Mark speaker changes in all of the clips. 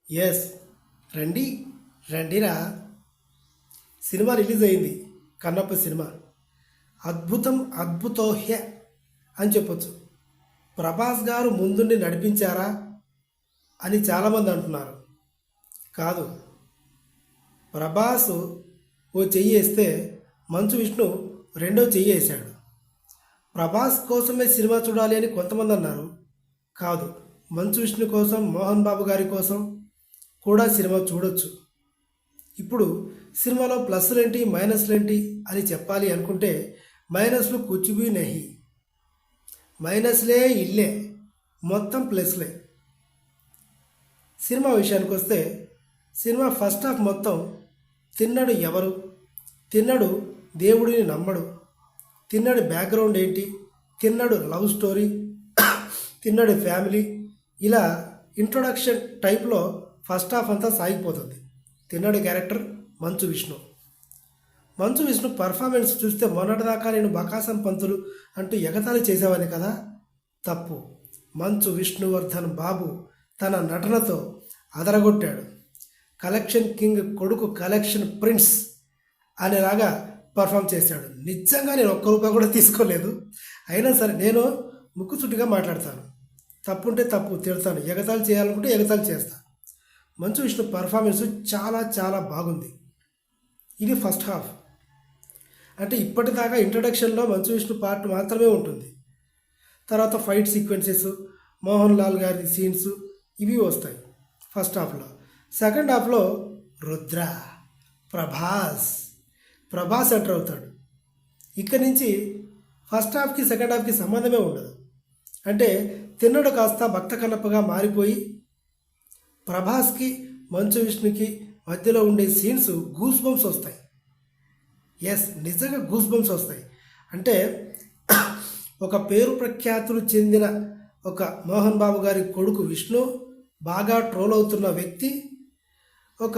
Speaker 1: Yes, రండి రండిరా. Cinema release అయింది. కన్నప్ప సినిమా అద్భుతం, అద్భుతోహ్య అని చెప్పొచ్చు. ప్రభాస్ గారు ముందుండి నడిపించారా అని చాలామంది అంటున్నారు. కాదు, ప్రభాస్ ఓ చెయ్యి వేస్తే మంచు విష్ణు రెండో చెయ్యి వేశాడు. ప్రభాస్ కోసమే సినిమా చూడాలి అని కొంతమంది అన్నారు. కాదు, మంచు విష్ణు కోసం, మోహన్ బాబు గారి కోసం కూడా సినిమా చూడొచ్చు. ఇప్పుడు సినిమాలో ప్లస్లేంటి మైనస్లేంటి అని చెప్పాలి అనుకుంటే మైనస్లు కుచుబీ నహి. మైనస్లే ఇల్లే, మొత్తం ప్లస్లే. సినిమా విషయానికి వస్తే సినిమా ఫస్ట్ హాఫ్ మొత్తం తిన్నడు ఎవరు, తిన్నడు దేవుడిని నమ్మడు, తిన్నడు బ్యాక్గ్రౌండ్ ఏంటి, Tinnadu love story, Tinnadu family, ఇలా ఇంట్రొడక్షన్ టైప్లో ఫస్ట్ హాఫ్ అంతా సాగిపోతుంది. తిన్నడు క్యారెక్టర్ మంచు విష్ణు. మంచు విష్ణు పర్ఫార్మెన్స్ చూస్తే మొన్నటిదాకా నేను బకాసం పంతులు అంటూ ఎగతాళి చేసేవాని కదా. తప్పు. మంచు విష్ణువర్ధన్ బాబు తన నటనతో అదరగొట్టాడు. కలెక్షన్ కింగ్ కొడుకు కలెక్షన్ ప్రిన్స్ అనేలాగా పర్ఫామ్ చేశాడు. నిజంగా నేను ఒక్క రూపాయి కూడా తీసుకోలేదు. అయినా సరే నేను ముక్కుచుట్టుగా మాట్లాడతాను. తప్పుంటే తప్పు, తిడతాను. ఎగతాళి చేయాలనుకుంటే ఎగతాళి చేస్తాను. మంచు విష్ణు పర్ఫార్మెన్స్ చాలా చాలా బాగుంది. ఇది ఫస్ట్ హాఫ్. అంటే ఇప్పటిదాకా ఇంట్రడక్షన్లో మంచు విష్ణు పార్ట్ మాత్రమే ఉంటుంది. తర్వాత ఫైట్ సీక్వెన్సెస్, మోహన్ లాల్ గారి సీన్స్ ఇవి వస్తాయి ఫస్ట్ హాఫ్లో. సెకండ్ హాఫ్లో రుద్ర, ప్రభాస్ ఎంటర్ అవుతాడు. ఇక్కడి నుంచి ఫస్ట్ హాఫ్కి సెకండ్ హాఫ్కి సంబంధమే ఉండదు. అంటే తిన్నడు కాస్త భక్త కన్నప్పగా మారిపోయి ప్రభాస్కి మంచు విష్ణుకి మధ్యలో ఉండే సీన్స్ గూస్ బంప్స్ వస్తాయి. ఎస్, నిజంగా గూస్ బంప్స్ వస్తాయి. అంటే ఒక పేరు ప్రఖ్యాతులు చెందిన ఒక మోహన్ బాబు గారి కొడుకు విష్ణు, బాగా ట్రోల్ అవుతున్న వ్యక్తి, ఒక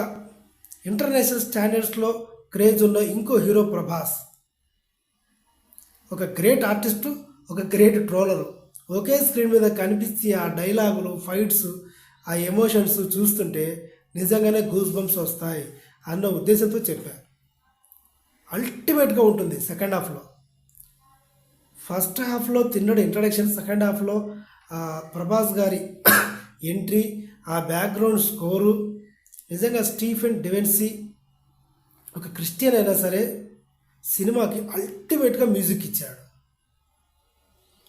Speaker 1: ఇంటర్నేషనల్ స్టాండర్డ్స్లో క్రేజ్ ఉన్న ఇంకో హీరో ప్రభాస్, ఒక గ్రేట్ ఆర్టిస్టు, ఒక గ్రేట్ ట్రోలరు ఒకే స్క్రీన్ మీద కనిపించి ఆ డైలాగులు, ఫైట్స్, ఆ ఎమోషన్స్ చూస్తుంటే నిజంగానే గూస్ బంప్స్ వస్తాయి అన్న ఉద్దేశంతో చెప్పారు. అల్టిమేట్గా ఉంటుంది సెకండ్ హాఫ్లో. ఫస్ట్ హాఫ్లో తిన్నడు ఇంట్రడక్షన్, సెకండ్ హాఫ్లో ప్రభాస్ గారి ఎంట్రీ, ఆ బ్యాక్గ్రౌండ్ స్కోరు, నిజంగా స్టీఫెన్ డివెన్సీ ఒక క్రిస్టియన్ అయినా సరే సినిమాకి అల్టిమేట్గా మ్యూజిక్ ఇచ్చాడు.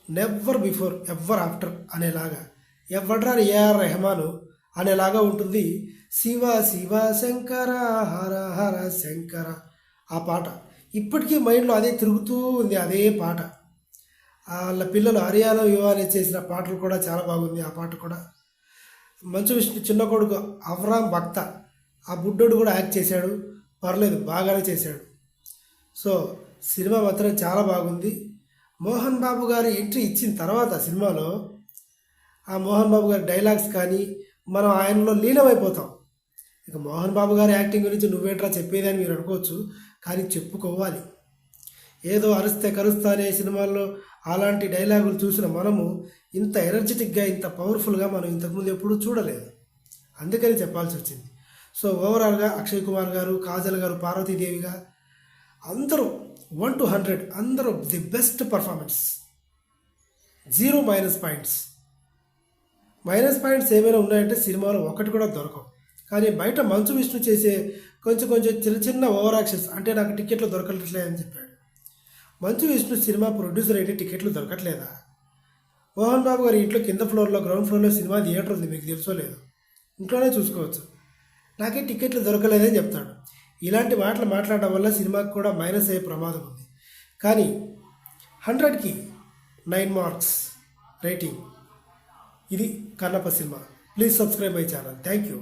Speaker 1: నెవర్ బిఫోర్ ఎవర్ ఆఫ్టర్ అనేలాగా, ఎవడ్రా ఏఆర్ రెహమాను అనేలాగా ఉంటుంది. శివ శివ శంకర హర హర శంకర ఆ పాట ఇప్పటికీ మైండ్లో అదే తిరుగుతూ ఉంది. అదే పాట వాళ్ళ పిల్లలు హర్యానా వివాహం చేసిన పాటలు కూడా చాలా బాగుంది. ఆ పాట కూడా మంచు విష్ణు చిన్న కొడుకు అవరామ్ భక్త, ఆ బుడ్డోడు కూడా యాక్ట్ చేశాడు. పర్లేదు, బాగానే చేశాడు. సో సినిమా మాత్రం చాలా బాగుంది. మోహన్ బాబు గారు ఎంట్రీ ఇచ్చిన తర్వాత సినిమాలో ఆ మోహన్ బాబు గారి డైలాగ్స్ కానీ మనం ఆయనలో లీనమైపోతాం. ఇక మోహన్ బాబు గారి యాక్టింగ్ గురించి నువ్వేంట్రా చెప్పేదని మీరు అనుకోవచ్చు, కానీ చెప్పుకోవాలి. ఏదో అరిస్తే కరుస్తా అనే సినిమాల్లో అలాంటి డైలాగులు చూసిన మనము ఇంత ఎనర్జెటిక్గా, ఇంత పవర్ఫుల్గా మనం ఇంతకుముందు ఎప్పుడూ చూడలేదు. అందుకని చెప్పాల్సి వచ్చింది. సో ఓవరాల్గా అక్షయ్ కుమార్ గారు, కాజల్ గారు, పార్వతీదేవిగా అందరూ 1 to 100 అందరూ the best performance. 0 minus points. Minus points ఏమైనా ఉన్నాయంటే సినిమాలో ఒకటి కూడా దొరకవు. కానీ బయట మంచు విష్ణు చేసే కొంచెం చిన్న చిన్న ఓవర్ యాక్షన్స్, అంటే నాకు టికెట్లు దొరకట్లేదని చెప్పాడు. మంచు విష్ణు సినిమా ప్రొడ్యూసర్ అయితే టికెట్లు దొరకట్లేదా? మోహన్ బాబు గారి ఇంట్లో కింద ఫ్లోర్లో, గ్రౌండ్ ఫ్లోర్లో సినిమా థియేటర్ ఉంది, మీకు తెలుసో లేదు, ఇంట్లోనే చూసుకోవచ్చు. నాకే టికెట్లు దొరకలేదని చెప్తాడు. ఇలాంటి మాటలు మాట్లాడడం వల్ల సినిమాకి కూడా మైనస్ అయ్యే ప్రమాదం ఉంది. కానీ 100కి 9 మార్క్స్ రేటింగ్. ఇది Kannappa cinema. Please subscribe my channel. Thank you.